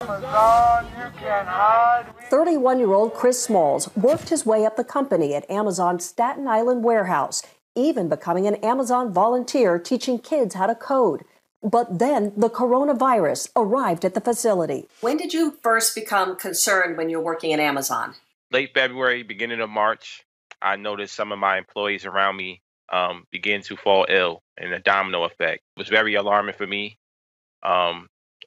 Amazon, you can hide. 31-year-old Chris Smalls worked his way up the company at Amazon's Staten Island warehouse, even becoming an Amazon volunteer teaching kids how to code. But then the coronavirus arrived at the facility. When did you first become concerned when you were working at Amazon? Late February, beginning of March, I noticed some of my employees around me begin to fall ill, and a domino effect. It was very alarming for me.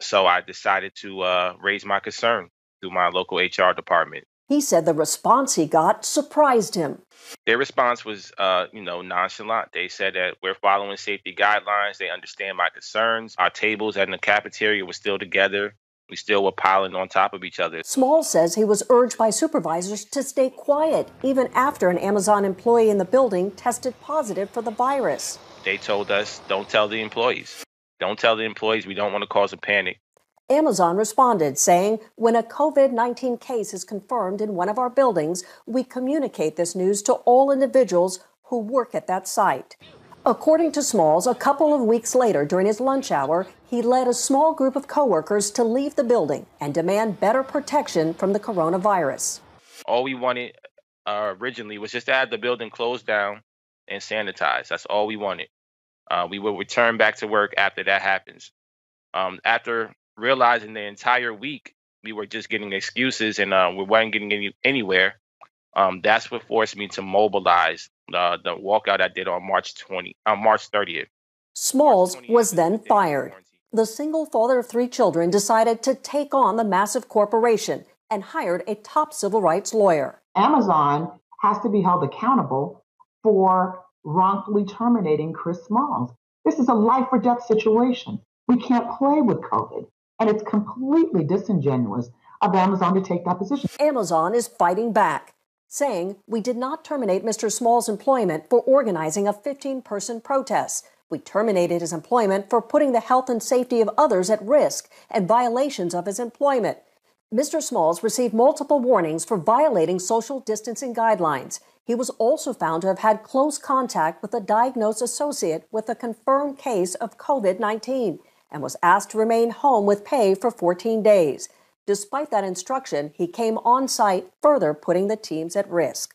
So I decided to raise my concern through my local HR department. He said the response he got surprised him. Their response was, nonchalant. They said that we're following safety guidelines. They understand my concerns. Our tables in the cafeteria were still together. We still were piling on top of each other. Smalls says he was urged by supervisors to stay quiet, even after an Amazon employee in the building tested positive for the virus. They told us, don't tell the employees. Don't tell the employees. We don't want to cause a panic. Amazon responded, saying, when a COVID-19 case is confirmed in one of our buildings, we communicate this news to all individuals who work at that site. According to Smalls, a couple of weeks later during his lunch hour, he led a small group of coworkers to leave the building and demand better protection from the coronavirus. All we wanted originally was just to have the building closed down and sanitized. That's all we wanted. We will return back to work after that happens. After realizing the entire week we were just getting excuses and we weren't getting anywhere, that's what forced me to mobilize the walkout I did on March 30th. Smalls was then fired. The single father of 3 children decided to take on the massive corporation and hired a top civil rights lawyer. Amazon has to be held accountable for wrongfully terminating Chris Smalls. This is a life or death situation. We can't play with COVID, and it's completely disingenuous of Amazon to take that position. Amazon is fighting back, saying we did not terminate Mr. Smalls' employment for organizing a 15-person protest. We terminated his employment for putting the health and safety of others at risk and violations of his employment. Mr. Smalls received multiple warnings for violating social distancing guidelines. He was also found to have had close contact with a diagnosed associate with a confirmed case of COVID-19 and was asked to remain home with pay for 14 days. Despite that instruction, he came on site, further putting the teams at risk.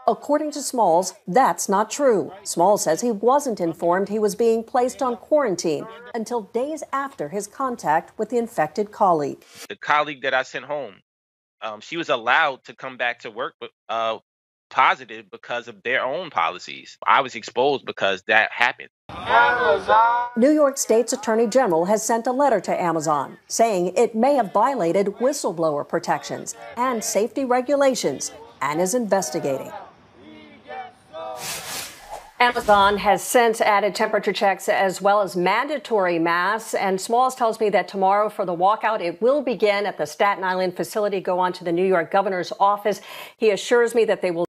According to Smalls, that's not true. Smalls says he wasn't informed he was being placed on quarantine until days after his contact with the infected colleague. The colleague that I sent home, she was allowed to come back to work positive because of their own policies. I was exposed because that happened. New York State's Attorney General has sent a letter to Amazon saying it may have violated whistleblower protections and safety regulations and is investigating. Amazon has since added temperature checks as well as mandatory masks. And Smalls tells me that tomorrow for the walkout, it will begin at the Staten Island facility, go on to the New York governor's office. He assures me that they will